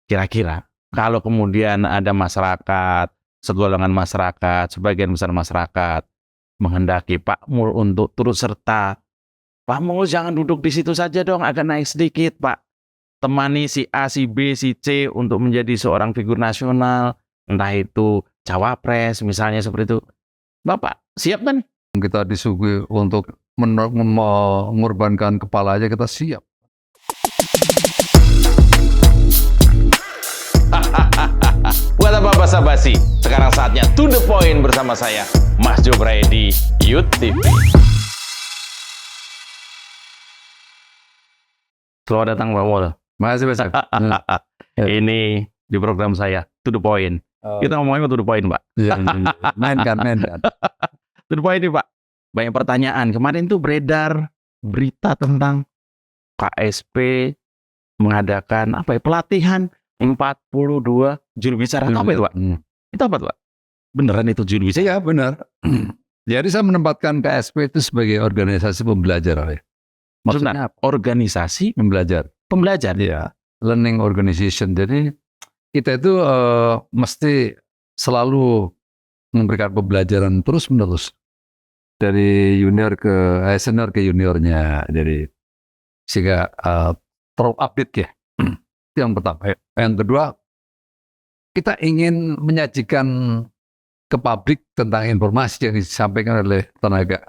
kira-kira kalau kemudian ada masyarakat, segolongan masyarakat, sebagian besar masyarakat menghendaki Pak Mul untuk turut serta, Pak Mul jangan duduk di situ saja dong, agak naik sedikit Pak. Temani si A, si B, si C untuk menjadi seorang figur nasional, entah itu cawapres misalnya seperti itu. Bapak siap kan? Kita disuguhi untuk mengorbankan kepala aja kita siap. Buat apa basa-basi? Sekarang saatnya to the point bersama saya, Mas Jobray di Youth TV. Selamat datang Pak Mul. Masih besar. Ini di program saya to the point. Kita ngomongin to the point, Pak. Main kan. To the point nih, Pak. Banyak pertanyaan. Kemarin tuh beredar berita tentang KSP mengadakan pelatihan 42 juru bicara. Itu apa itu, Pak? Itu apa tuh, Pak? Beneran itu juru bicara? Ya benar. Jadi saya menempatkan KSP itu sebagai organisasi pembelajar. Maksudnya organisasi pembelajar. Pembelajar? Iya. Learning organization. Jadi kita itu mesti selalu memberikan pembelajaran terus-menerus. Dari junior ke senior ke juniornya. Jadi sehingga terupdate ya. Itu yang pertama. Yang kedua, kita ingin menyajikan ke publik tentang informasi yang disampaikan oleh tenaga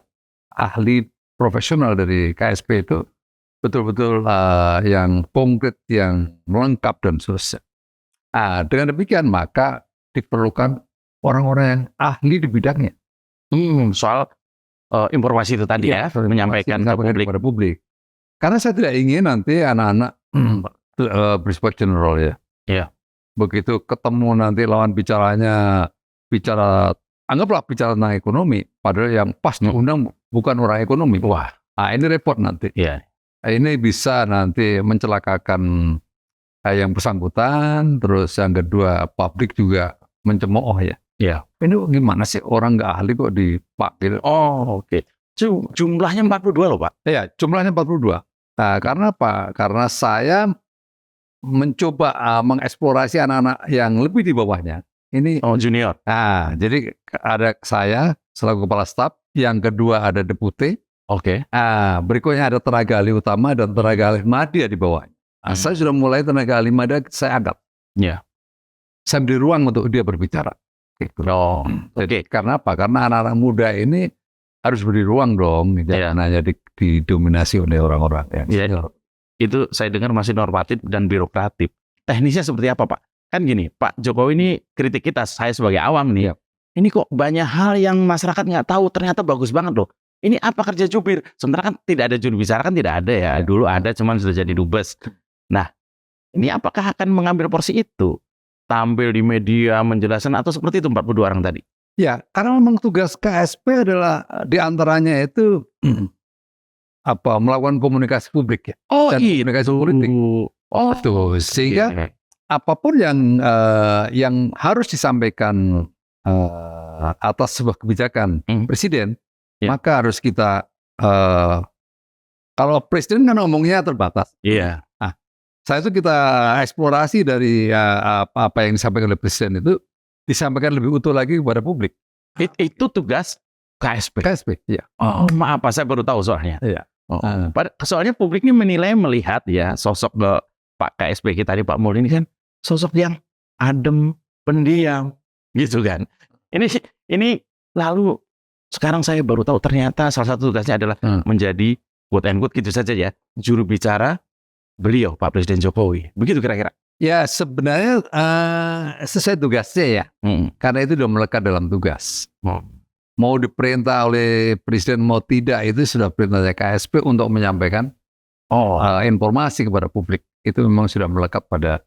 ahli profesional dari KSP itu betul-betul yang konkret, yang lengkap dan seterusnya. Dengan demikian maka diperlukan orang-orang yang ahli di bidangnya. Soal informasi itu tadi ya, menyampaikan kepada publik. Karena saya tidak ingin nanti anak-anak bersifat general ya. Iya. Begitu ketemu nanti lawan bicaranya anggaplah bicara tentang ekonomi, padahal yang pas diundang bukan orang ekonomi. Wah, ini repot nanti. Iya. Ini bisa nanti mencelakakan yang bersangkutan, terus yang kedua publik juga mencemooh ya. Iya. Ini gimana sih orang nggak ahli kok dipanggil? Oh, oke. Jumlahnya 42 loh, Pak. Iya, jumlahnya 42. Nah, karena apa? Karena saya mencoba mengeksplorasi anak-anak yang lebih di bawahnya. Ini junior. Jadi ada saya selaku kepala staf, yang kedua ada deputi. Oke. Berikutnya ada tenaga ahli utama dan tenaga ahli madya di bawahnya. Saya sudah mulai tenaga ahli madya saya angkat. Iya. Saya beri ruang untuk dia berbicara. Gitu. Jadi karena apa? Karena anak-anak muda ini harus beri ruang dong. Jangan hanya didominasi oleh orang-orang yang senior. Itu saya dengar masih normatif dan birokratif. Teknisnya seperti apa, Pak? Kan gini, Pak Jokowi ini kritik kita, saya sebagai awam nih. Ini kok banyak hal yang masyarakat nggak tahu, ternyata bagus banget loh. Ini apa kerja jubir? Sementara kan tidak ada juru bicara, kan tidak ada ya. Dulu ada, cuman sudah jadi dubes. Nah, ini apakah akan mengambil porsi itu? Tampil di media, menjelaskan, atau seperti itu 42 orang tadi? Ya, karena memang tugas KSP adalah diantaranya itu melakukan komunikasi publik ya. Dan komunikasi politik. Tuh, sehingga apapun yang harus disampaikan atas sebuah kebijakan presiden, maka harus kita kalau presiden kan ngomongnya terbatas. Iya. Saya itu kita eksplorasi dari apa yang disampaikan oleh presiden itu disampaikan lebih utuh lagi kepada publik. Itu tugas KSP. KSP, iya. Maaf, saya baru tahu soalnya. Iya. Soalnya publik ini melihat ya sosok Pak KSP kita tadi Pak Mul ini kan sosok yang adem, pendiam, gitu kan. Ini lalu sekarang saya baru tahu ternyata salah satu tugasnya adalah menjadi quote and quote gitu saja ya, juru bicara beliau Pak Presiden Jokowi. Begitu kira-kira. Ya sebenarnya sesuai tugasnya ya. Karena itu sudah melekat dalam tugas. Mau diperintah oleh presiden mau tidak itu sudah perintahnya KSP untuk menyampaikan informasi kepada publik. Itu memang sudah melekat pada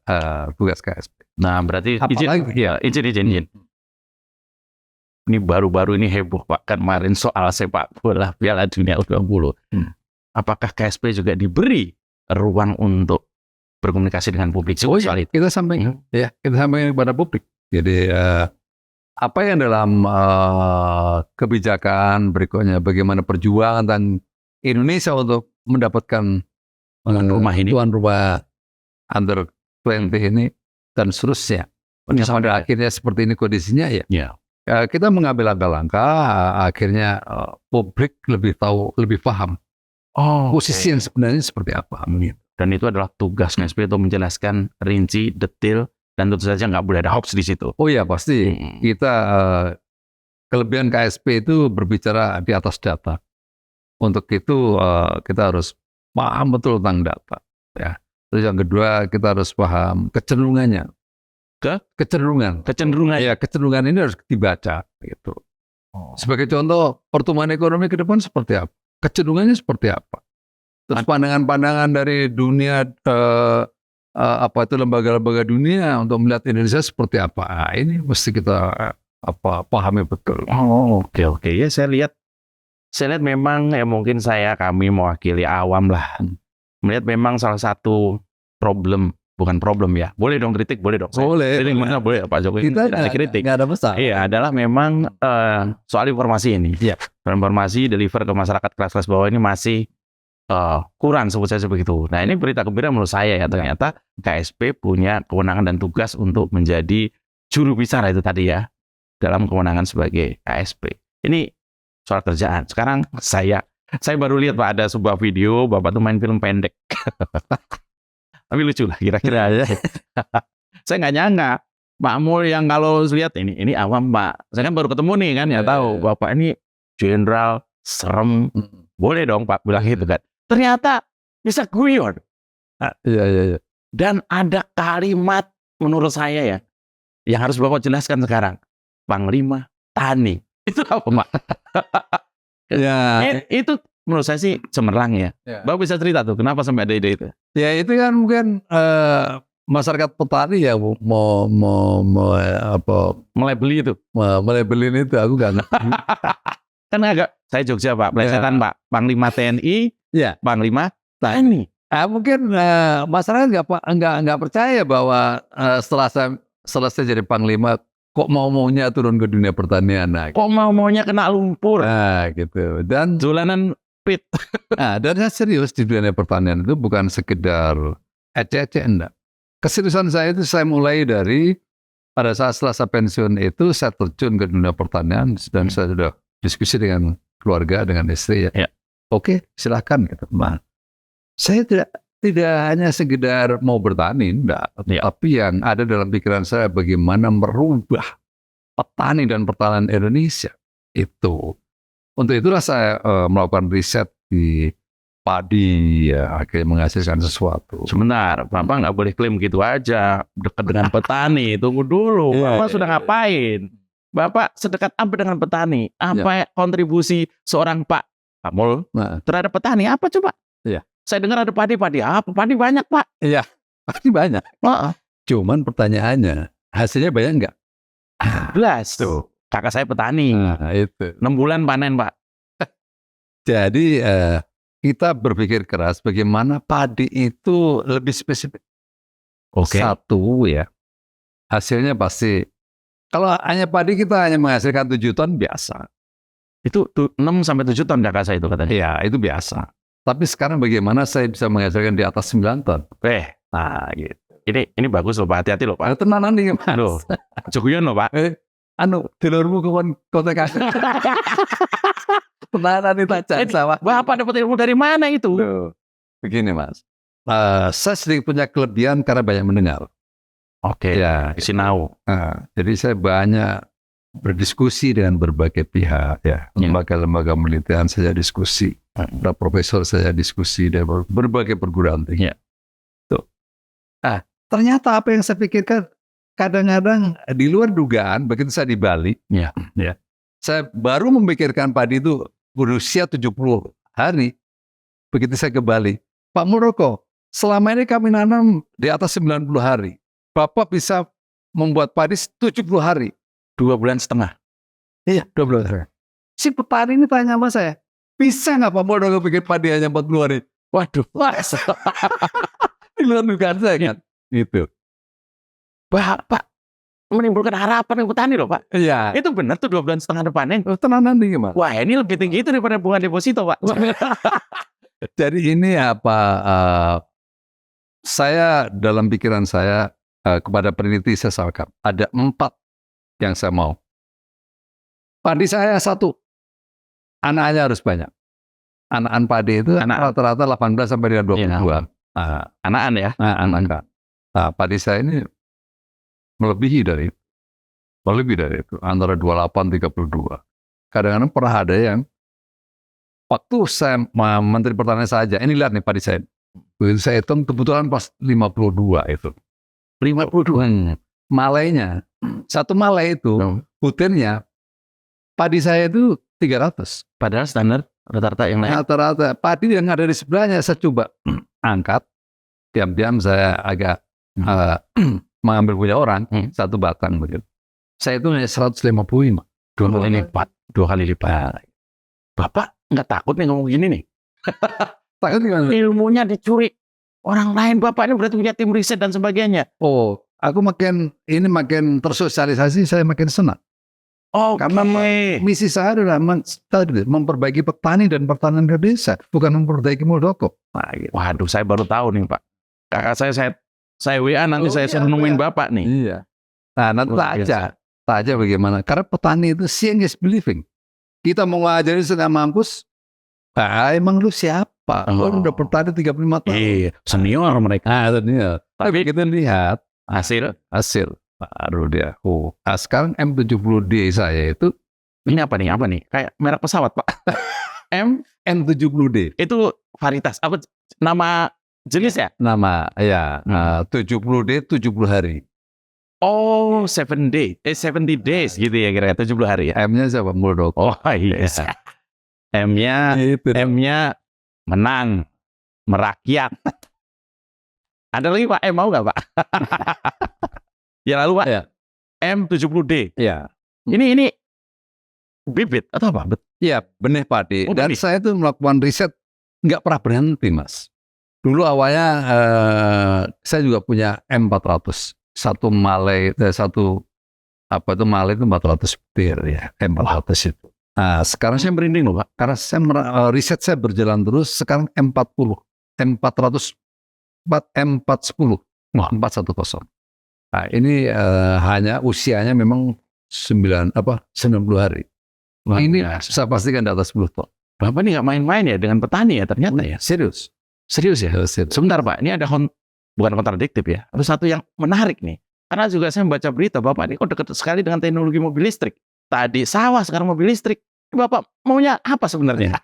tugas KSP. Nah, berarti izin. Ini baru-baru ini heboh Pak, kan kemarin soal sepak bola Piala Dunia U20. Apakah KSP juga diberi ruang untuk berkomunikasi dengan publik soal itu? Kita sampaikan kepada publik. Jadi apa yang dalam kebijakan berikutnya, bagaimana perjuangan tentang Indonesia untuk mendapatkan tuan rumah under 20 ini dan seterusnya. Sampai akhirnya seperti ini kondisinya ya. Ya. Kita mengambil langkah-langkah, akhirnya publik lebih tahu, lebih paham posisi yang sebenarnya seperti apa. Dan itu adalah tugas KSP untuk menjelaskan rinci, detail, dan tentu saja nggak boleh ada hoax di situ. Oh ya pasti. Kita kelebihan KSP itu berbicara di atas data. Untuk itu kita harus paham betul tentang data. Ya. Terus yang kedua kita harus paham kecenderungannya. Kecenderungan. Ya, kecenderungan ini harus dibaca gitu. Sebagai contoh, pertumbuhan ekonomi ke depan seperti apa? Kecenderungannya seperti apa? Terus pandangan-pandangan dari dunia apa itu lembaga-lembaga dunia untuk melihat Indonesia seperti apa? Ini mesti kita pahami betul. Oke. Ya saya lihat memang ya mungkin kami mewakili awam lah. Melihat memang salah satu bukan problem ya. Boleh dong kritik, boleh dong. Boleh. Kritik mana boleh Pak Jokowi. Kita kritik. Nggak ada masalah. Iya, adalah memang soal informasi ini. Iya. Informasi deliver ke masyarakat kelas-kelas bawah ini masih kurang, sebut saja begitu. Nah, ini berita gembira menurut saya ya. Ternyata KSP punya kewenangan dan tugas untuk menjadi juru bicara itu tadi ya. Dalam kewenangan sebagai KSP. Ini soal kerjaan. Sekarang saya baru lihat Pak, ada sebuah video Bapak tuh main film pendek. Tapi lucu lah kira-kira aja. Saya nggak nyangka Pak Mul yang kalau lihat ini awam Pak. Saya kan baru ketemu nih kan ya tahu Bapak ini jenderal serem. Boleh dong Pak bilang gitu kan. Ternyata bisa guyon. Iya. Dan ada kalimat menurut saya ya yang harus Bapak jelaskan sekarang. Panglima Tani. Itu apa Pak? Ya. Itu menurut saya sih cemerlang ya. Bapak bisa cerita tuh kenapa sampai ada ide itu? Ya itu kan mungkin masyarakat petani ya mau melabeli itu. Melabelin itu aku nggak ngerti. Kan agak saya Jogja Pak, plesetan Pak. Panglima TNI, Panglima Tani. Mungkin masyarakat nggak percaya bahwa setelah saya jadi panglima kok maunya turun ke dunia pertanian. Kok maunya kena lumpur. Gitu. Dan jalanan pit. Dan saya serius di dunia pertanian itu bukan sekedar ecek-ecek, enggak. Keseriusan saya itu saya mulai dari pada saat setelah saya pensiun itu saya terjun ke dunia pertanian dan saya sudah diskusi dengan keluarga, dengan istri ya. Oke, silakan gitu. Saya tidak hanya sekedar mau bertani, enggak. Tapi yang ada dalam pikiran saya bagaimana merubah petani dan pertanian Indonesia itu. Untuk itulah saya melakukan riset di padi, ya akhirnya menghasilkan sesuatu. Sebentar, Bapak nggak boleh klaim gitu aja dekat dengan petani. Tunggu dulu, Bapak sudah ngapain? Bapak sedekat apa dengan petani? Apa kontribusi seorang Pak Mul terhadap petani? Apa coba? Saya dengar ada padi. Apa? Padi banyak Pak. Iya, padi banyak. Cuman pertanyaannya, hasilnya banyak nggak? 11 tuh. Kakak saya petani. Itu. 6 bulan panen Pak. Jadi kita berpikir keras bagaimana padi itu lebih spesifik. Satu ya, hasilnya pasti. Kalau hanya padi kita hanya menghasilkan 7 ton biasa. Itu 6 sampai 7 ton kakak saya itu katanya. Iya, itu biasa. Tapi sekarang bagaimana saya bisa menghasilkan di atas 9 ton? Gitu. Ini bagus loh Pak, hati-hati loh Pak. Tenanan nih Mas. Loh, Joguyon loh Pak. Telurmu kontak aku. Tenanan itu aja sama. Bapak dapat ilmu dari mana itu? Begini Mas. Saya sedikit punya kelebihan karena banyak mendengar. Ya, sinau. Jadi saya banyak berdiskusi dengan berbagai pihak ya. Lembaga-lembaga penelitian saya diskusi. Ada profesor saya diskusi dari berbagai perguruan tinggi. Tuh. Ternyata apa yang saya pikirkan kadang-kadang di luar dugaan. Begitu saya di Bali, saya baru memikirkan padi itu berusia 70 hari. Begitu saya ke Bali, Pak Muroko, selama ini kami nanam di atas 90 hari. Bapak bisa membuat padi 70 hari. 2,5 bulan. Iya, 2 bulan. Si petani ini tanya sama saya, bisa nggak Pak Muroko bikin padi hanya 40 hari? Waduh, di luar dugaan saya kan. Gitu. Bapak menimbulkan harapan yang petani loh Pak. Iya. Itu benar tuh 2,5 bulan panen. Tenanan nih gimana? Wah ini lebih tinggi itu daripada bunga deposito Pak. Jadi ini saya dalam pikiran saya kepada peneliti saya sampaikan, ada 4 yang saya mau. Padi saya 1, anaknya harus banyak. Anak-anak padi itu rata-rata 18 sampai dengan 22. Anakan ya. Anak. Nah, padi saya ini melebihi dari itu, antara 28 32. Kadang-kadang pernah ada yang waktu saya Menteri Pertanian saja, ini lihat nih padi saya. Begitu saya hitung kebetulan pas 52 itu. 52. Malainya, 1 malai itu butirnya padi saya itu 300. Padahal standar rata-rata yang lain. Rata-rata padi yang ada di sebelahnya saya coba angkat, diam-diam saya agak mengambil punya orang 1 batang begitu. Saya itu hanya 155. 2 kali lipat. 2 kali lipat. Bapak nggak takut nih ngomong gini nih? Takut gimana? Ilmunya dicuri orang lain. Bapak ini berarti punya tim riset dan sebagainya. Oh, aku makin tersosialisasi, saya makin senang. Oh, karena misi saya adalah memperbaiki petani dan pertanian ke desa, bukan memperbaiki Muldoko. Nah, gitu. Waduh, saya baru tahu nih Pak. Kakak saya WA nanti saya suruh nemuin Bapak nih. Iya. Nah, nanti tak aja bagaimana. Karena petani itu seeing is believing. Kita mau ngajarin setengah mampus, emang lu siapa? Lu udah bertani 35 tahun. Iya, senior mereka. Senior. Tapi kita lihat hasil. Baru dia. Nah, sekarang M70D saya itu. Ini apa nih? Kayak merek pesawat Pak. M70D. Itu varietas. Apa nama jenis ya? Nama, ya. 70D 70 hari. Oh, 70 days gitu ya kira-kira 70 hari ya. M-nya siapa? Muldoko. Oh iya. M-nya menang, merakyat. Ada lagi Pak, mau nggak Pak? Ya lalu Pak, ya. M70D. Ya. Ini bibit atau apa? Iya, benih padi. Dan saya tuh melakukan riset nggak pernah berhenti, Mas. Dulu awalnya saya juga punya M400. Satu malai itu 400 petir ya, M400 itu. Nah, sekarang saya merinding loh Pak, karena riset saya berjalan terus. Sekarang M40, M400, M410, 410. Nah, ini hanya usianya memang 90 hari. Wah, ini saya pastikan di atas 10 ton. Bapak ini nggak main-main ya dengan petani ya ternyata ya. Serius ya. Sebentar Pak, ini ada bukan kontradiktif ya. Ada satu yang menarik nih. Karena juga saya membaca berita Bapak ini kok dekat sekali dengan teknologi mobil listrik. Tadi sawah, sekarang mobil listrik. Bapak maunya apa sebenarnya?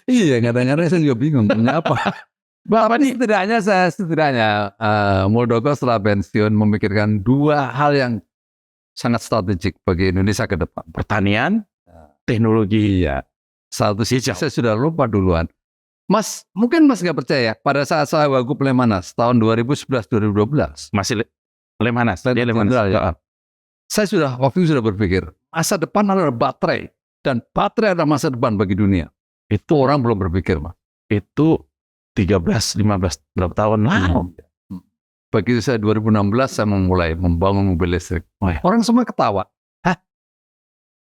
Iya, kadang-kadang saya juga bingung maunya apa. Bapak ini setidaknya Muldoko setelah pensiun memikirkan 2 hal yang sangat strategik bagi Indonesia ke depan. Pertanian, teknologi. Iya. Satu sih saya sudah lupa duluan. Mas, mungkin Mas nggak percaya, pada saat saya Wagub Lemhanas tahun 2011-2012. Masih Lemhanas. Dia Lemhanas. Ya. Saya waktu itu sudah berpikir, masa depan adalah baterai. Dan baterai adalah masa depan bagi dunia. Itu orang belum berpikir, Mas. Itu 13, 15, berapa tahun lalu. Begitu saya 2016, saya memulai membangun mobil listrik. Orang semua ketawa. Hah?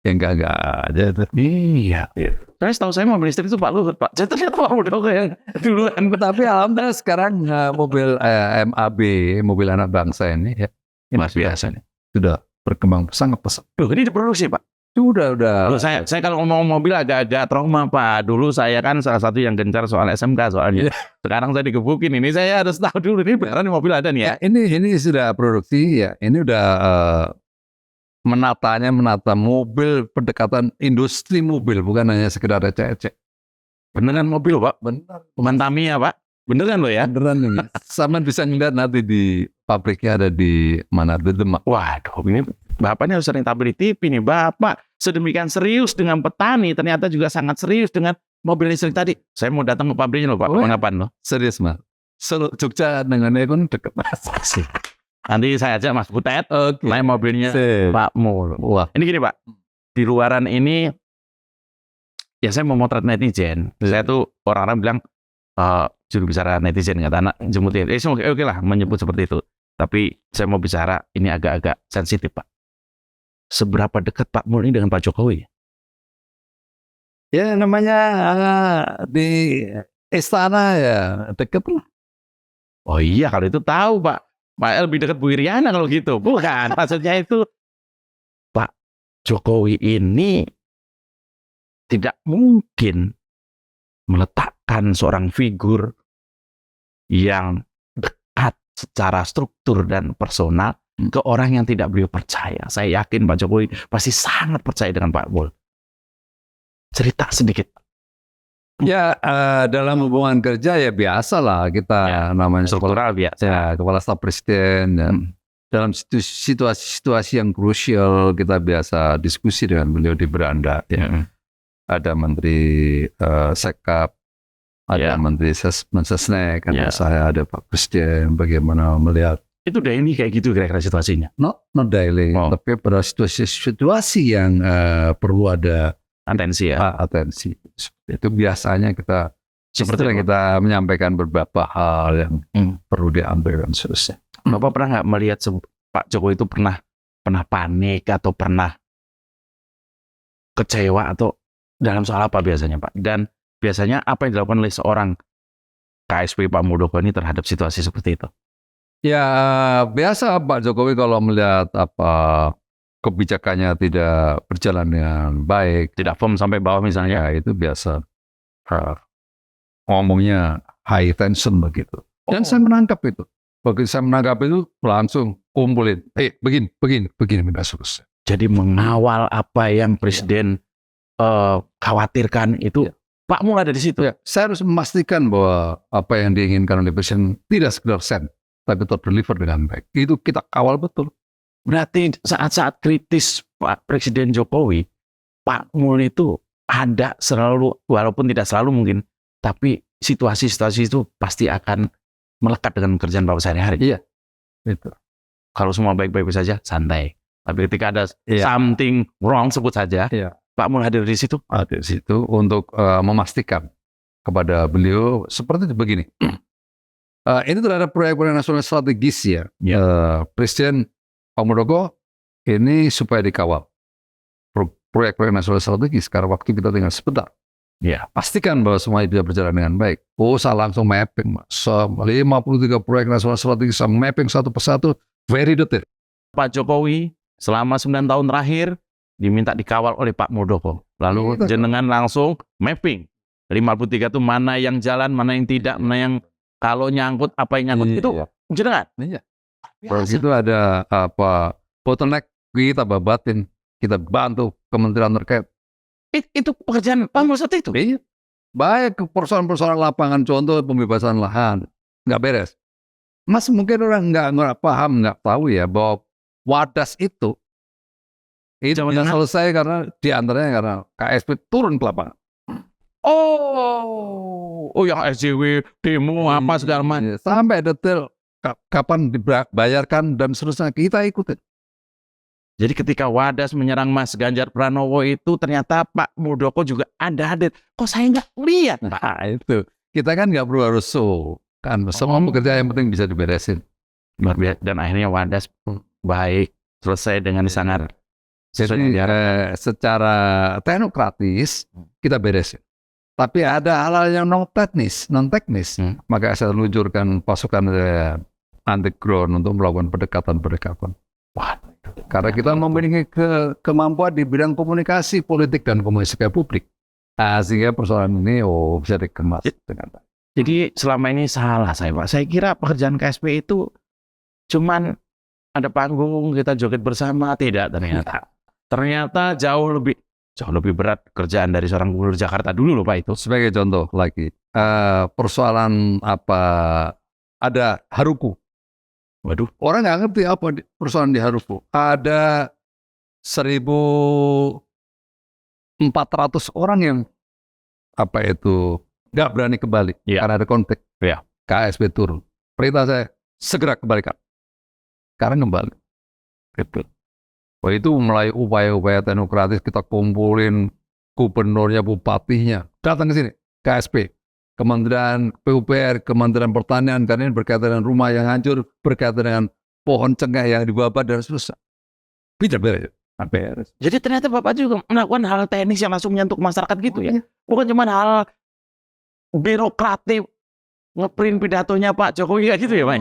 Ya enggak aja itu. Iya. Karena setahu saya mobil listrik itu Pak Luhut, Pak. Jadi ternyata Pak Muldoko yang duluan. Tapi alhamdulillah sekarang mobil MAB, mobil anak bangsa ini ya. Mas biasa nih. Sudah berkembang sangat pesat. Loh, ini diproduksi Pak? Udah. Loh, saya kalau ngomong mobil agak trauma Pak. Dulu saya kan salah satu yang gencar soal SMK soalnya. Sekarang saya digebukin. Ini saya harus tahu dulu ini beneran mobil ada nih ya. Ini sudah produksi ya. Ini udah menata mobil, pendekatan industri mobil, bukan hanya sekedar ecek-ecek. Beneran mobil Pak? Bener. Tamiya Pak? Beneran loh ya? Beneran ini. Sama bisa ngeliat nanti di pabriknya ada di mana, di Demak. Waduh, ini Bapak ini harus sering tampil di TV nih. Bapak sedemikian serius dengan petani, ternyata juga sangat serius dengan mobil listrik tadi. Saya mau datang ke pabriknya loh Pak, kapan loh? Serius Mas. Jogja dengannya pun deket Mas. Nanti saya ajak Mas Butet, naik mobilnya Pak Mul. Wah. Ini gini Pak, di luaran ini, ya saya mau motret netizen. Saya tuh orang-orang bilang, juru bicara netizen, kata anak jemutin. Oke lah menyebut seperti itu. Tapi saya mau bicara, ini agak-agak sensitif Pak. Seberapa dekat Pak Mul ini dengan Pak Jokowi? Ya namanya di istana ya deket lah. Oh iya, kalau itu tahu Pak. lebih dekat Bu Iriana kalau gitu. Bukan, maksudnya itu Pak Jokowi ini tidak mungkin meletakkan seorang figur yang dekat secara struktur dan personal ke orang yang tidak beliau percaya. Saya yakin Pak Jokowi pasti sangat percaya dengan Pak Mul. Cerita sedikit. Ya, dalam hubungan kerja ya biasalah kita namanya Struktural biasa. ya, kepala staf presiden dan dalam situasi-situasi yang krusial kita biasa diskusi dengan beliau di beranda. Ya. Ada Menteri Sekap, ada Menteri Mensesnek, ada saya, ada Pak Presiden. Bagaimana melihat? Itu daily kayak gitu kira-kira situasinya. Not daily, tapi pada situasi yang perlu ada atensi ya. Atensi. Itu biasanya kita menyampaikan beberapa hal yang perlu diambil dan seterusnya. Bapak pernah nggak melihat Pak Jokowi itu pernah panik atau pernah kecewa atau dalam soal apa biasanya Pak? Dan biasanya apa yang dilakukan oleh seorang KSP Pak Muldoko ini terhadap situasi seperti itu? Ya biasa Pak Jokowi kalau melihat kebijakannya tidak berjalan dengan baik, tidak firm sampai bawah misalnya, ya itu biasa ngomongnya high tension begitu. Dan saya menangkap itu. Begitu saya menangkap itu langsung kumpulin, begini minta selesai. Jadi mengawal apa yang Presiden khawatirkan itu, Pak Mul ada di situ. Ya, saya harus memastikan bahwa apa yang diinginkan oleh Presiden tidak sekedar sen, tapi terdeliver dengan baik. Itu kita kawal betul. Berarti saat-saat kritis Pak Presiden Jokowi, Pak Mul itu ada selalu, walaupun tidak selalu mungkin, tapi situasi-situasi itu pasti akan melekat dengan pekerjaan Bapak sehari-hari. Iya, itu. Kalau semua baik-baik saja, santai. Tapi ketika ada something wrong, sebut saja, Pak Mul hadir di situ? Hadir di situ untuk memastikan kepada beliau seperti begini. Ini terhadap proyek-proyek nasional strategis ya. Presiden Pak Muldoko ini supaya dikawal. Proyek-proyek nasional strategis karena waktu kita tinggal sebentar. Ya. Pastikan bahwa semuanya bisa berjalan dengan baik. Saya langsung mapping. 53 proyek nasional strategis, saya mapping satu persatu, very detail. Pak Jokowi selama 9 tahun terakhir diminta dikawal oleh Pak Muldoko. Lalu jenengan langsung mapping. 53 itu mana yang jalan, mana yang tidak, mana yang kalau nyangkut, apa yang nyangkut. Itu jenengan. Itu ada bottleneck, kita babatin, kita bantu kementerian terkait. Itu pekerjaan Pak Mul saat itu? Iya. Baik persoalan-persoalan lapangan, contoh pembebasan lahan, nggak beres. Mas mungkin orang nggak paham, nggak tahu ya bahwa Wadas itu nggak selesai karena diantaranya karena KSP turun ke lapangan. Oh yang SJW demo apa segala macam. Sampai detail kapan dibayarkan dan seterusnya kita ikutin. Jadi ketika Wadas menyerang Mas Ganjar Pranowo itu ternyata Pak Muldoko juga ada hadir. Kok saya nggak lihat Pak? Nah itu kita kan nggak perlu harus kan semua pekerjaan yang penting bisa diberesin. Luar biasa. Dan akhirnya Wadas baik selesai dengan sangat. Jadi secara teknokratis kita beresin. Tapi ada hal-hal yang non teknis, maka saya luncurkan pasukan underground untuk melakukan pendekatan. Wah, karena kita memiliki kemampuan di bidang komunikasi politik dan komunikasi publik, sehingga persoalan ini bisa dikemas dengan baik. Jadi selama ini salah saya Pak. Saya kira pekerjaan KSP itu cuman ada panggung kita joget bersama, tidak ternyata. Ternyata jauh lebih berat kerjaan dari seorang gubernur Jakarta dulu loh Pak itu. Sebagai contoh lagi, persoalan ada Haruku. Waduh, orang nggak ngerti apa persoalan di Haruku. Ada 1.400 orang yang nggak berani kembali karena ada konflik. KSP turun. Perintah saya segera kembalikan. Karena kembali. Gitu. Wah itu mulai upaya-upaya teknokratis kita kumpulin gubernurnya, bupatinya datang ke sini, KSP, Kementerian PUPR, Kementerian Pertanian, karena ini berkaitan dengan rumah yang hancur, berkaitan dengan pohon cengkeh yang dibabat dan seterusnya. Tidak beres. Jadi ternyata Bapak juga melakukan hal teknis yang langsung menyentuh masyarakat gitu ya? Bukan cuma hal birokratif ngeprint pidatonya Pak Jokowi kayak gitu ya Pak?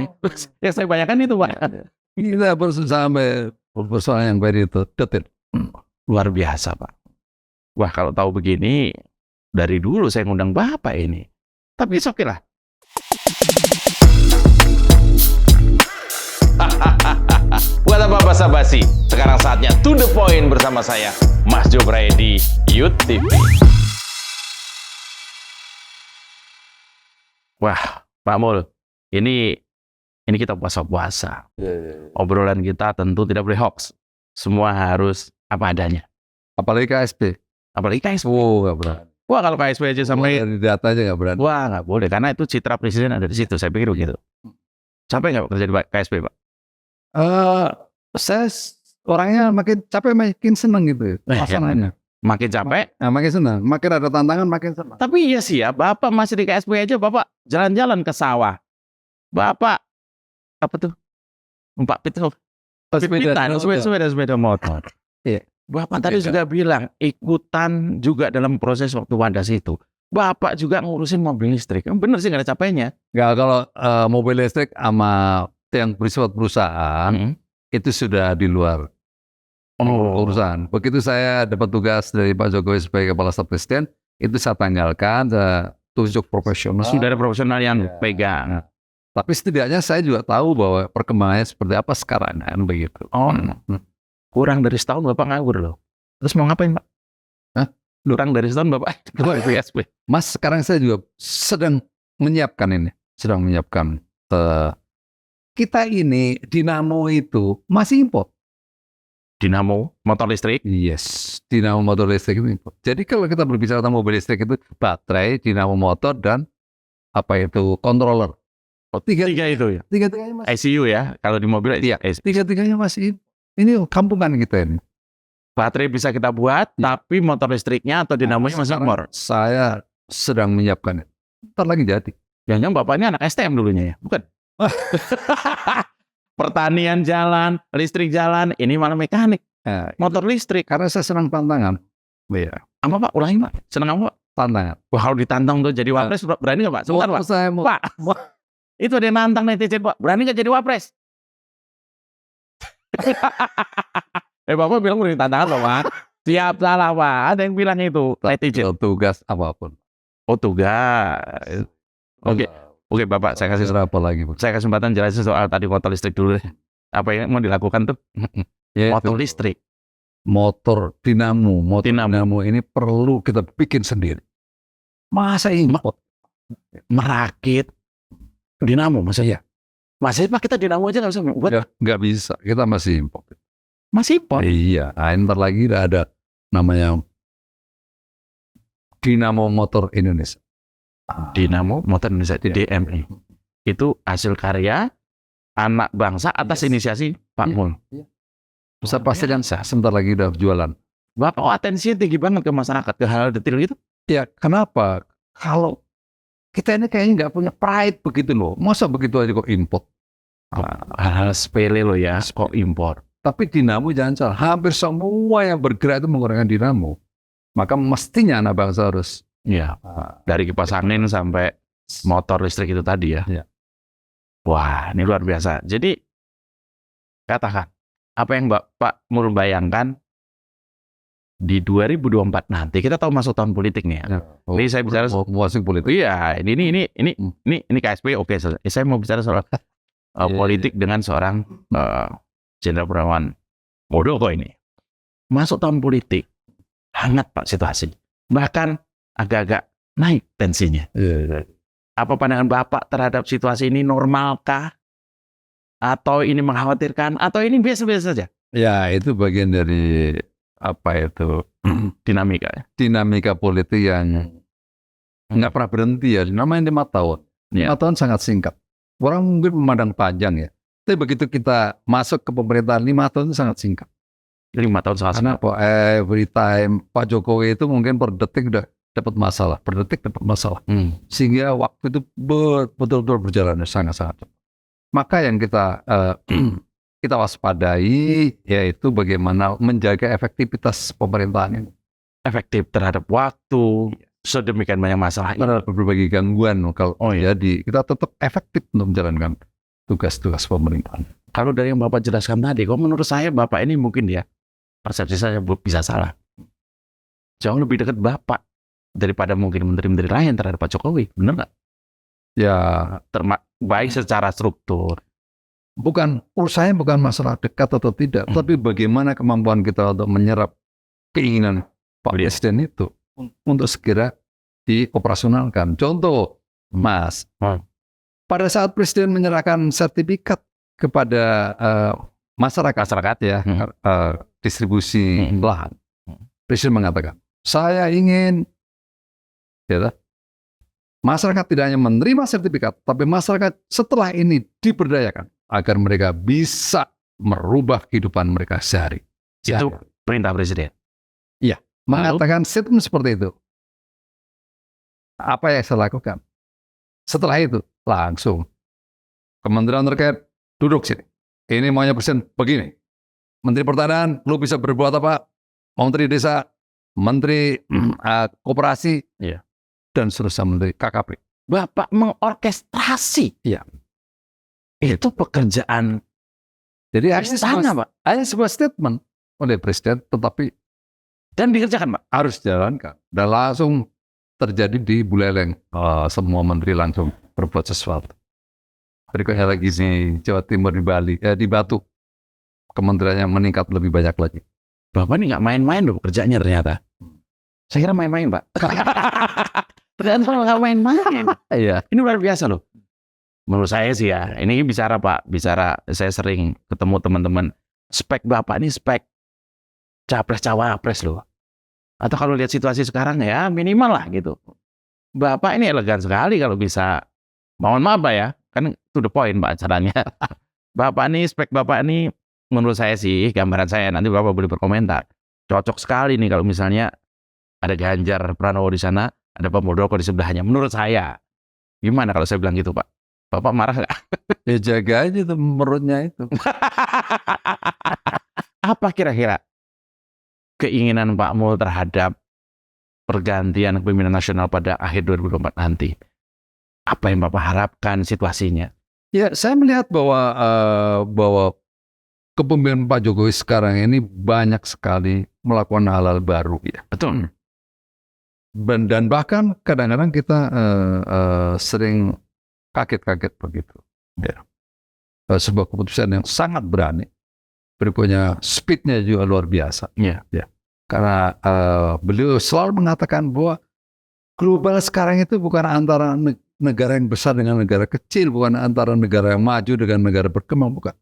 Yang saya bayangkan itu Pak. Kita sampai persoalan yang very detail. Luar biasa Pak. Wah kalau tahu begini, dari dulu saya ngundang Bapak ini. Tapi oke lah. Buat apa basa-basi? Sekarang saatnya to the point bersama saya, Mas Jobray di Youth TV. Wah, Pak Mul, ini kita puasa-puasa. Obrolan kita tentu tidak boleh hoax. Semua harus apa adanya. Apalagi KSP. Apalagi KSP. Oh, nggak berani. Wah, kalau KSP aja sampai Dari data aja nggak berani. wah nggak boleh karena itu citra presiden ada di situ. Saya pikir begitu. Capek nggak kerja di KSP Pak? Saya orangnya makin capek makin seneng gitu. Pasangannya. Makin capek. Nah, makin senang. Makin ada tantangan makin senang. Tapi iya sih ya, Bapak masih di KSP aja, Bapak jalan-jalan ke sawah. Bapak apa tuh? Empat itu sepeda motor. Iya. Bapak tadi juga bilang ikutan juga dalam proses waktu Wadas itu. Bapak juga ngurusin mobil listrik. Bener sih nggak ada capeknya. Nggak, kalau mobil listrik sama yang bersifat perusahaan itu sudah di luar urusan. Begitu saya dapat tugas dari Pak Jokowi sebagai kepala staf presiden, itu saya tanggalkan, saya tunjuk profesional. Sudah ada profesional yang Ya. pegang. Tapi setidaknya saya juga tahu bahwa perkembangannya seperti apa sekarang, kan begitu. Oh, kurang dari setahun Bapak nganggur loh. Terus mau ngapain Pak? Hah? Kurang dari setahun Bapak keluar dari KSP. Mas, sekarang saya juga sedang menyiapkan ini, kita ini dinamo itu masih import. Dinamo, motor listrik. Yes, dinamo motor listrik itu import. Jadi kalau kita berbicara tentang mobil listrik itu baterai, dinamo motor, dan apa itu controller. Oh, tiga itu ya. Tiga-tiganya masih. ICU ya. Kalau di mobil Iya, tiga-tiganya masih. Ini kampungan kita ini. baterai bisa kita buat, tapi motor listriknya atau dinamonya masih Sekarang impor. Saya sedang menyiapkan. Ntar lagi jadi. Jangan-jangan Bapak ini anak STM dulunya ya? Bukan? Pertanian jalan, listrik jalan, ini malah mekanik. Nah, Motor listrik. karena saya senang tantangan. Iya, Apa Pak? Ulangi Pak. Senang apa Pak? tantangan. Wah, kalau ditantang tuh jadi wapres, berani nggak Pak? Sebentar Pak. Saya mau Pak, itu ada yang nantang netizen Pak. Berani nggak jadi wapres? Bapak bilang udah tantangan loh Pak. Siap salah Pak. Ada yang bilang itu netizen. tugas apapun. Oh tugas. Oke Bapak, saya kasih apa lagi? saya kesempatan jelasin soal tadi motor listrik dulu deh. Apa yang mau dilakukan tuh? Ya, Motor listrik. motor dinamo Dinamo. ini perlu kita bikin sendiri. Masa import? Merakit dinamo maksudnya. Masih Pak kita dinamo aja nggak bisa buat. Ya, nggak bisa. Kita masih import. Masih impor. Iya, ntar lagi udah ada namanya Dinamo Motor Indonesia. Dinamo Motor Indonesia DMI. Itu hasil karya anak bangsa atas inisiasi Pak Mul. Bisa pasti kan sebentar lagi udah jualan. Bapak atensinya tinggi banget ke masyarakat, ke hal detail gitu. Ya, kenapa? Kalau kita ini kayaknya nggak punya pride begitu loh. Masa begitu aja kok import? Hal-hal sepele loh ya, kok impor. Tapi dinamo jangan salah. Hampir semua yang bergerak itu menggunakan dinamo. Maka mestinya anak bangsa harus. Ya, dari kipas angin sampai motor listrik itu tadi ya. Ya. Wah, ini luar biasa. Jadi, katakan, apa yang Pak Mul bayangkan di 2024 nanti, kita tahu masuk tahun politik nih ya. Ini saya bicara masuk politik. Iya, ini KSP oke. Saya mau bicara soal politik dengan seorang Jenderal Purnawirawan Muldoko ini. Masuk tahun politik, hangat Pak situasi. Bahkan agak-agak naik tensinya. Iya. Apa pandangan Bapak terhadap situasi ini normalkah? Atau ini mengkhawatirkan? Atau ini biasa-biasa saja? Ya, itu bagian dari apa itu Dinamika politik yang nggak pernah berhenti ya. Namanya 5 tahun. 5 tahun sangat singkat. Orang mungkin memandang panjang ya. Tapi begitu kita masuk ke pemerintahan 5 tahun itu sangat singkat. 5 tahun sangat Karena apa? Every time Pak Jokowi itu mungkin per detik udah dapat masalah, per detik dapat masalah. Sehingga waktu itu betul-betul berjalan sangat-sangat cepat. Maka yang kita kita waspadai yaitu bagaimana menjaga efektivitas pemerintahan ini. efektif terhadap waktu, sedemikian banyak masalah ini. Ada berbagai gangguan kalau iya. jadi kita tetap efektif untuk menjalankan tugas-tugas pemerintahan. Kalau dari yang Bapak jelaskan tadi, kok menurut saya Bapak ini mungkin ya, persepsi saya bisa salah. Jauh lebih dekat Bapak daripada mungkin menteri-menteri lain terhadap Pak Jokowi. Benar nggak? Ya, Baik secara struktur. urusannya bukan masalah dekat atau tidak, tapi bagaimana kemampuan kita untuk menyerap keinginan Pak Presiden itu untuk segera dioperasionalkan. Contoh, Mas, pada saat Presiden menyerahkan sertifikat kepada masyarakat ya, distribusi lahan, Presiden mengatakan, saya ingin ya, masyarakat tidak hanya menerima sertifikat, tapi masyarakat setelah ini diberdayakan agar mereka bisa merubah kehidupan mereka sehari. Itu perintah Presiden. Iya, mengatakan statement seperti itu. Apa yang saya lakukan? Setelah itu langsung kementerian terkait duduk sini. Ini maunya Presiden begini. Menteri Pertanian, lu bisa berbuat apa? Menteri Desa, Menteri Koperasi, dan seterusnya Menteri KKP. Bapak mengorkestrasi. Iya. Itu pekerjaan. Jadi hanya sebuah statement oleh Presiden, tetapi dan dikerjakan, Pak. Harus dijalankan. Dan langsung terjadi di Buleleng. Semua menteri langsung berbuat sesuatu. Berikutnya lagi di Jawa Timur, di Bali, di Batu. Kementeriannya meningkat lebih banyak lagi. Bapak ini nggak main-main loh kerjanya ternyata. Saya kira main-main, Pak. Ternyata nggak main-main. Iya. Ini luar biasa loh. Menurut saya sih ya, ini bicara Pak, saya sering ketemu teman-teman. Spek Bapak ini spek capres-cawapres loh. Atau kalau lihat situasi sekarang ya minimal lah gitu. Bapak ini elegan sekali kalau bisa. Mohon maaf Pak ya, kan to the point Pak caranya. Bapak ini, spek Bapak ini menurut saya sih, gambaran saya, nanti Bapak boleh berkomentar. Cocok sekali nih kalau misalnya ada Ganjar Pranowo di sana, ada Pak Muldoko di sebelahnya. Menurut saya, gimana kalau saya bilang gitu Pak? Bapak marah nggak? Ya jaga aja tuh menurutnya itu. Apa kira-kira keinginan Pak Mul terhadap pergantian kepemimpinan nasional pada akhir 2024 nanti? Apa yang Bapak harapkan situasinya? Ya, saya melihat bahwa kepemimpinan Pak Jokowi sekarang ini banyak sekali melakukan hal-hal baru ya. Betul. Dan bahkan kadang-kadang kita sering kaget-kaget begitu. Ya. Sebuah keputusan yang sangat berani. Berikutnya speednya juga luar biasa. Ya. Karena beliau selalu mengatakan bahwa global sekarang itu bukan antara negara yang besar dengan negara kecil, bukan antara negara yang maju dengan negara berkembang, bukan.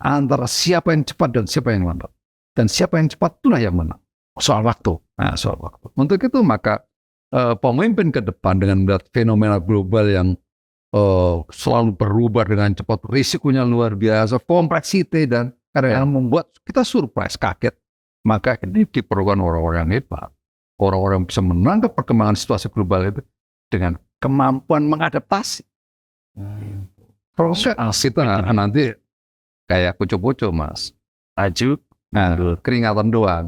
Antara siapa yang cepat dan siapa yang lambat. Dan siapa yang cepat itulah yang menang. Soal waktu. Nah, soal waktu. Untuk itu maka pemimpin ke depan dengan melihat fenomena global yang selalu berubah dengan cepat, risikonya luar biasa, kompleksiti dan kadang-kadang membuat kita surprise, kaget. Maka ini diperlukan orang-orang yang hebat. Orang-orang yang bisa menangkap perkembangan situasi global itu dengan kemampuan mengadaptasi. Kalau kita nanti kayak kucu-kucu Mas. Maju. Nah, keringatan doang.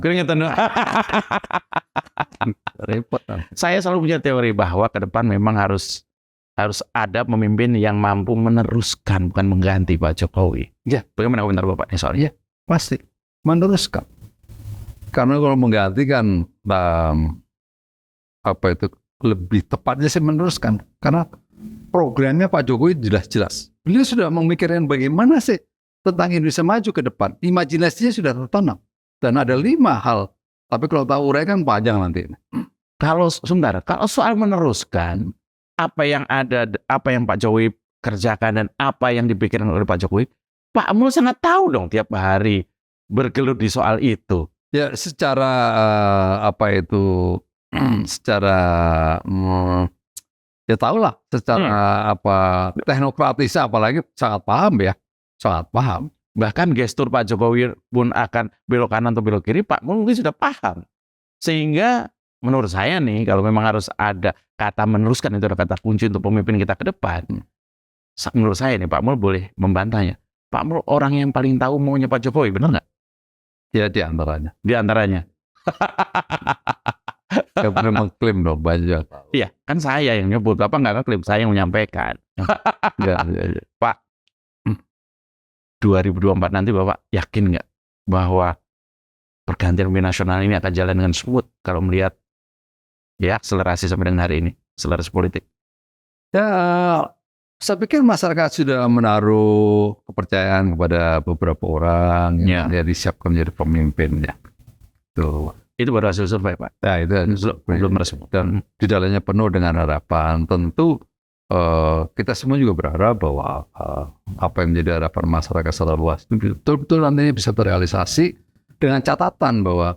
Repot. Saya selalu punya teori bahwa ke depan memang harus ada pemimpin yang mampu meneruskan, bukan mengganti Pak Jokowi. Ya, bagaimana komentar Bapak nih soal? Ya, pasti meneruskan. Karena kalau mengganti kan lebih tepatnya sih meneruskan. Karena programnya Pak Jokowi jelas-jelas. Beliau sudah memikirkan bagaimana sih tentang Indonesia maju ke depan. Imajinasinya sudah tertanam. Dan ada 5 hal. Tapi kalau tahu uraikan panjang nanti. Kalau soal meneruskan, apa yang Pak Jokowi kerjakan dan apa yang dipikirkan oleh Pak Jokowi, Pak Mul sangat tahu dong tiap hari bergelut di soal itu. Ya, secara ya tahulah secara teknokratisnya apalagi sangat paham. Bahkan gestur Pak Jokowi pun akan belok kanan atau belok kiri, Pak Mul mungkin sudah paham. Sehingga menurut saya nih, kalau memang harus ada kata meneruskan, itu ada kata kunci untuk pemimpin kita ke depan. Menurut saya nih, Pak Mul boleh membantahnya. Pak Mul orang yang paling tahu maunya Pak Jokowi, benar nggak? Ya, di antaranya. Di antaranya. Nggak pernah mengklaim dong banyak. Iya, kan saya yang nyebut, Bapak nggak ngeklaim, saya yang menyampaikan. Ya. Pak, 2024 nanti Bapak yakin nggak bahwa pergantian pemimpin nasional ini akan jalan dengan smooth kalau melihat ya akselerasi sampai dengan hari ini, akselerasi politik? Ya, saya pikir masyarakat sudah menaruh kepercayaan kepada beberapa orang yang dia disiapkan menjadi pemimpinnya. Tuh. Itu baru hasil survei, Pak. Nah, itu belum resmi. Dan di dalamnya penuh dengan harapan. Tentu kita semua juga berharap bahwa apa yang menjadi harapan masyarakat secara luas itu betul-betul nantinya bisa terrealisasi dengan catatan bahwa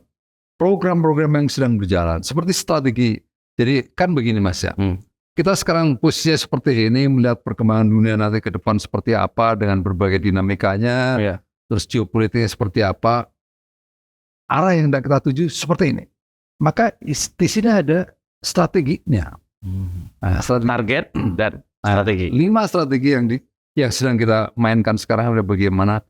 program-program yang sedang berjalan seperti strategi. Jadi kan begini Mas ya. Kita sekarang posisinya seperti ini, melihat perkembangan dunia nanti ke depan seperti apa dengan berbagai dinamikanya, terus geopolitiknya seperti apa, arah yang hendak kita tuju seperti ini. Maka di sini ada strateginya. Nah, target dan strategi. 5 strategi yang sedang kita mainkan sekarang adalah bagaimana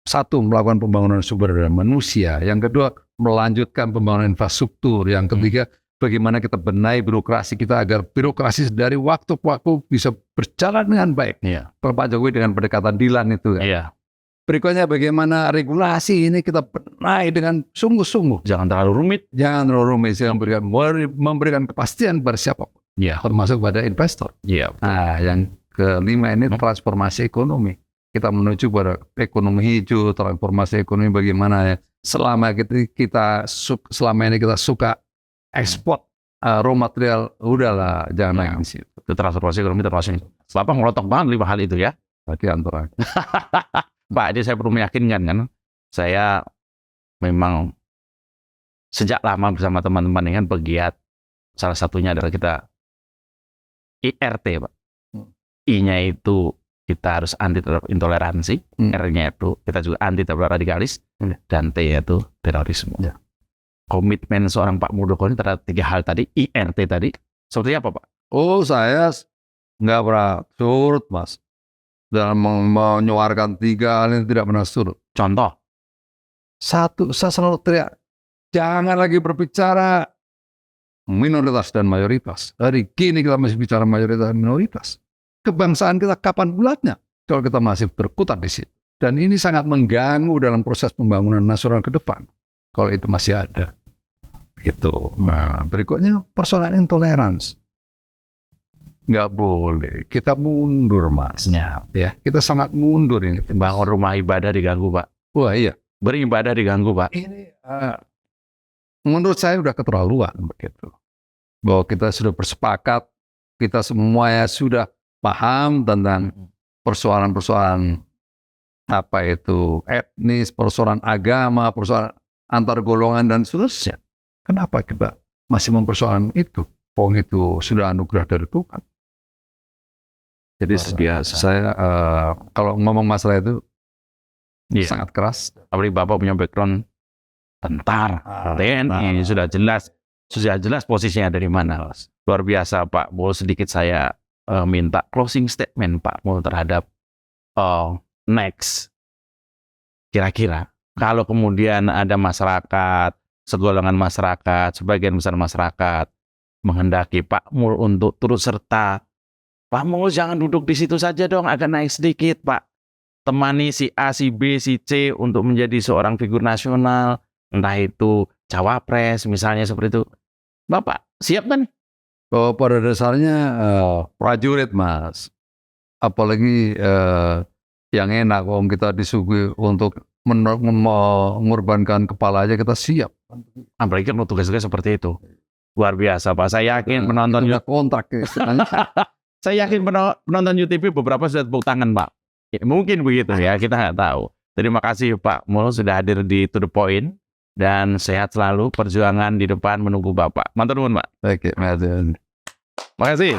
satu, melakukan pembangunan sumber daya manusia, yang kedua melanjutkan pembangunan infrastruktur, yang ketiga bagaimana kita benahi birokrasi kita agar birokrasi dari waktu ke waktu bisa berjalan dengan baik. Kalau Pak Jokowi dengan pendekatan Dilan itu kan. Berikutnya bagaimana regulasi ini kita benahi dengan sungguh-sungguh. Jangan terlalu rumit. Jangan terlalu rumit, jangan memberikan kepastian pada siapapun. Termasuk pada investor. Nah, yang kelima ini transformasi ekonomi. Kita menuju pada ekonomi hijau, transformasi ekonomi bagaimana ya. Selama ini kita suka ekspor raw material, udahlah jangan lagi di situ. Itu transformasi ekonomi termasuk. Bapak ngelotok banget 5 hal itu ya. Berarti antara. Pak, jadi saya perlu meyakinkan kan, saya memang sejak lama bersama teman-teman ini kan pegiat. Salah satunya adalah kita IRT, Pak. I-nya itu kita harus anti terhadap intoleransi, R-nya itu kita juga anti terhadap radikalis, dan T-nya itu terorisme. Komitmen seorang Pak Muldoko ini terhadap 3 hal tadi, IRT tadi, seperti apa Pak? Oh, saya nggak pernah surut Mas. Dalam menyuarakan 3 hal ini tidak pernah surut. Contoh? Satu, saya selalu teriak, jangan lagi berbicara minoritas dan mayoritas. Hari kini kita masih bicara mayoritas dan minoritas. Kebangsaan kita kapan bulatnya kalau kita masih berkutat di situ. Dan ini sangat mengganggu dalam proses pembangunan nasional ke depan. Kalau itu masih ada. Gitu. Nah, berikutnya persoalan intoleransi. Nggak boleh. Kita mundur, Mas. Ya, kita sangat mundur ini. Bangun rumah ibadah diganggu, Pak. Wah, iya. Beribadah diganggu, Pak. Ini menurut saya udah keterlaluan begitu. Bahwa kita sudah bersepakat, kita semuanya sudah paham tentang persoalan-persoalan apa itu etnis, persoalan agama, persoalan antar golongan dan seterusnya. Kenapa kita masih mempersoalkan itu? Pong itu sudah anugerah dari Tuhan. Jadi saya kalau ngomong masalah itu sangat keras. Apalagi Bapak punya background tentara, TNI, sudah jelas posisinya dari mana. Luar biasa Pak. Mau sedikit saya minta closing statement Pak Mul terhadap next. Kira-kira kalau kemudian ada masyarakat, segolongan masyarakat, sebagian besar masyarakat menghendaki Pak Mul untuk turut serta, Pak Mul jangan duduk di situ saja dong, agak naik sedikit Pak. Temani si A, si B, si C untuk menjadi seorang figur nasional, entah itu cawapres misalnya seperti itu. Bapak siap kan? Oh, pada dasarnya prajurit Mas. Apalagi yang enak kalau kita disuguhi untuk mengorbankan kepala aja kita siap. Apalagi kan tugas-tugas seperti itu. Luar biasa Pak. Saya yakin penonton kontrak saya yakin penonton UTV beberapa sudah tepuk tangan Pak. Ya, mungkin begitu ya, kita nggak tahu. Terima kasih Pak Mul sudah hadir di To The Point dan sehat selalu, perjuangan di depan menunggu Bapak. Matur nuwun Pak. Oke, makasih.